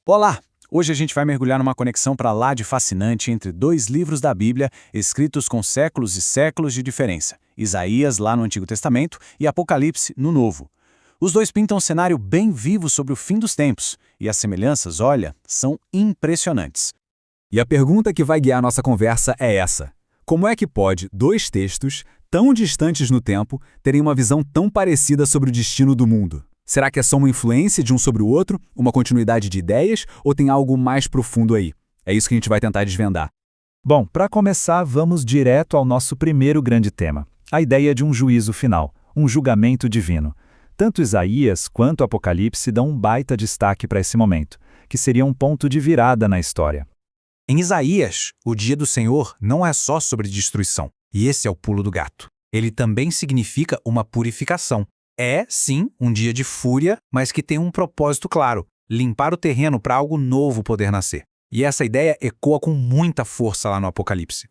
Olá! Hoje a gente vai mergulhar numa conexão para lá de fascinante entre dois livros da Bíblia escritos com séculos e séculos de diferença, Isaías lá no Antigo Testamento e Apocalipse no Novo. Os dois pintam um cenário bem vivo sobre o fim dos tempos, e as semelhanças, olha, são impressionantes. E a pergunta que vai guiar nossa conversa é essa: como é que pode dois textos, tão distantes no tempo, terem uma visão tão parecida sobre o destino do mundo? Será que é só uma influência de um sobre o outro, uma continuidade de ideias, ou tem algo mais profundo aí? É isso que a gente vai tentar desvendar. Bom, para começar, vamos direto ao nosso primeiro grande tema, a ideia de um juízo final, um julgamento divino. Tanto Isaías quanto Apocalipse dão um baita destaque para esse momento, que seria um ponto de virada na história. Em Isaías, o dia do Senhor não é só sobre destruição, e esse é o pulo do gato. Ele também significa uma purificação. É, sim, um dia de fúria, mas que tem um propósito claro: limpar o terreno para algo novo poder nascer. E essa ideia ecoa com muita força lá no Apocalipse.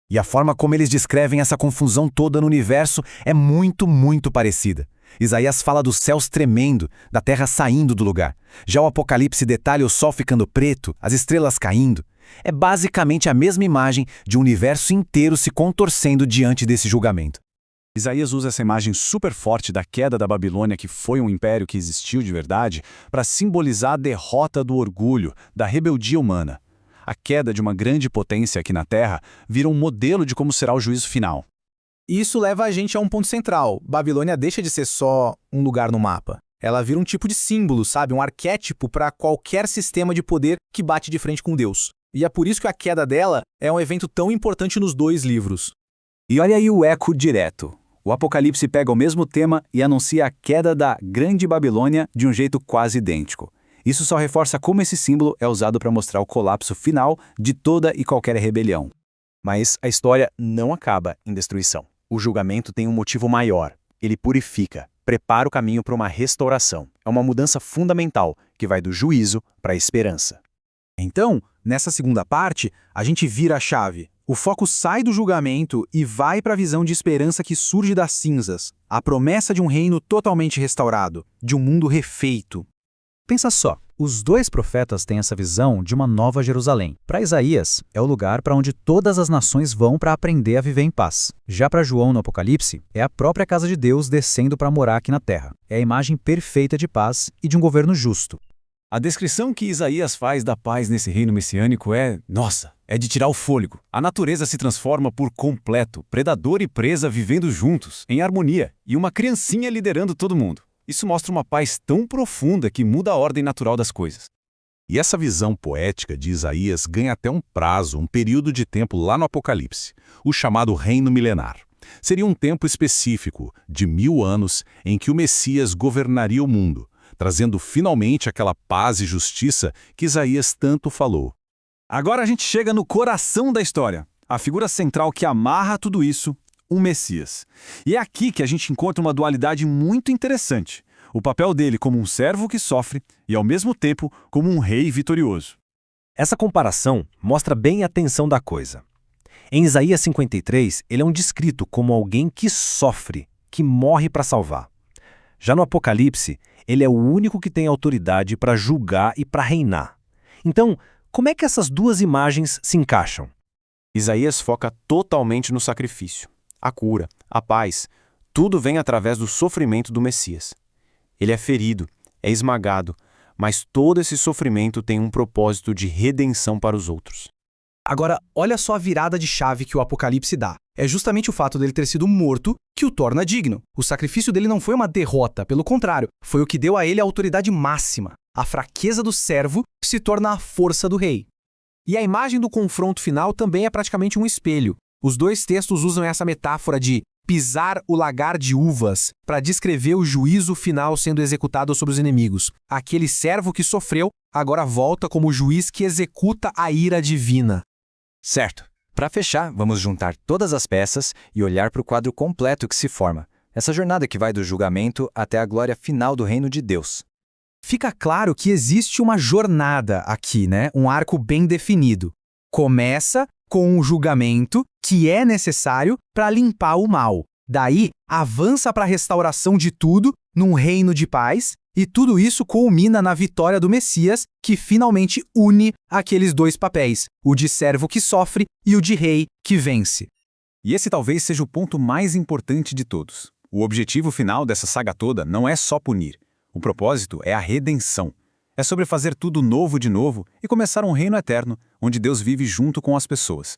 E a forma como eles descrevem essa confusão toda no universo é muito parecida. Isaías fala dos céus tremendo, da terra saindo do lugar. Já o Apocalipse detalha o sol ficando preto, as estrelas caindo. É basicamente a mesma imagem de um universo inteiro se contorcendo diante desse julgamento. Isaías usa essa imagem super forte da queda da Babilônia, que foi um império que existiu de verdade, para simbolizar a derrota do orgulho, da rebeldia humana. A queda de uma grande potência aqui na Terra vira um modelo de como será o juízo final. Isso leva a gente a um ponto central. Babilônia deixa de ser só um lugar no mapa. Ela vira um tipo de símbolo, sabe? Um arquétipo para qualquer sistema de poder que bate de frente com Deus. E é por isso que a queda dela é um evento tão importante nos dois livros. E olha aí o eco direto. O Apocalipse pega o mesmo tema e anuncia a queda da Grande Babilônia de um jeito quase idêntico. Isso só reforça como esse símbolo é usado para mostrar o colapso final de toda e qualquer rebelião. Mas a história não acaba em destruição. O julgamento tem um motivo maior. Ele purifica, prepara o caminho para uma restauração. É uma mudança fundamental que vai do juízo para a esperança. Então, nessa segunda parte, a gente vira a chave. O foco sai do julgamento e vai para a visão de esperança que surge das cinzas, a promessa de um reino totalmente restaurado, de um mundo refeito. Pensa só, os dois profetas têm essa visão de uma nova Jerusalém. Para Isaías, é o lugar para onde todas as nações vão para aprender a viver em paz. Já para João no Apocalipse, é a própria casa de Deus descendo para morar aqui na terra. É a imagem perfeita de paz e de um governo justo. A descrição que Isaías faz da paz nesse reino messiânico é de tirar o fôlego. A natureza se transforma por completo, predador e presa vivendo juntos, em harmonia, e uma criancinha liderando todo mundo. Isso mostra uma paz tão profunda que muda a ordem natural das coisas. E essa visão poética de Isaías ganha até um prazo, um período de tempo lá no Apocalipse, o chamado Reino Milenar. Seria um tempo específico, de 1000 anos, em que o Messias governaria o mundo, trazendo finalmente aquela paz e justiça que Isaías tanto falou. Agora a gente chega no coração da história, a figura central que amarra tudo isso, o Messias. E é aqui que a gente encontra uma dualidade muito interessante, o papel dele como um servo que sofre e, ao mesmo tempo, como um rei vitorioso. Essa comparação mostra bem a tensão da coisa. Em Isaías 53, ele é um descrito como alguém que sofre, que morre para salvar. Já no Apocalipse, ele é o único que tem autoridade para julgar e para reinar. Então, como é que essas duas imagens se encaixam? Isaías foca totalmente no sacrifício, a cura, a paz. Tudo vem através do sofrimento do Messias. Ele é ferido, é esmagado, mas todo esse sofrimento tem um propósito de redenção para os outros. Agora, olha só a virada de chave que o Apocalipse dá. É justamente o fato dele ter sido morto que o torna digno. O sacrifício dele não foi uma derrota, pelo contrário, foi o que deu a ele a autoridade máxima. A fraqueza do servo se torna a força do rei. E a imagem do confronto final também é praticamente um espelho. Os dois textos usam essa metáfora de pisar o lagar de uvas para descrever o juízo final sendo executado sobre os inimigos. Aquele servo que sofreu agora volta como o juiz que executa a ira divina. Certo. Para fechar, vamos juntar todas as peças e olhar para o quadro completo que se forma. Essa jornada que vai do julgamento até a glória final do reino de Deus. Fica claro que existe uma jornada aqui, né? Um arco bem definido. Começa com o julgamento que é necessário para limpar o mal. Daí, avança para a restauração de tudo num reino de paz E tudo isso culmina na vitória do Messias, que finalmente une aqueles dois papéis, o de servo que sofre e o de rei que vence. E esse talvez seja o ponto mais importante de todos. O objetivo final dessa saga toda não é só punir. O propósito é a redenção. É sobre fazer tudo novo de novo e começar um reino eterno, onde Deus vive junto com as pessoas.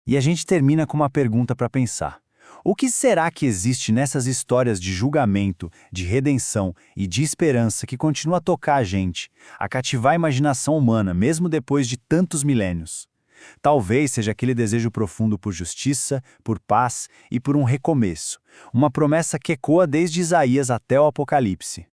E a gente termina com uma pergunta para pensar. O que será que existe nessas histórias de julgamento, de redenção e de esperança que continua a tocar a gente, a cativar a imaginação humana, mesmo depois de tantos milênios? Talvez seja aquele desejo profundo por justiça, por paz e por um recomeço, uma promessa que ecoa desde Isaías até o Apocalipse.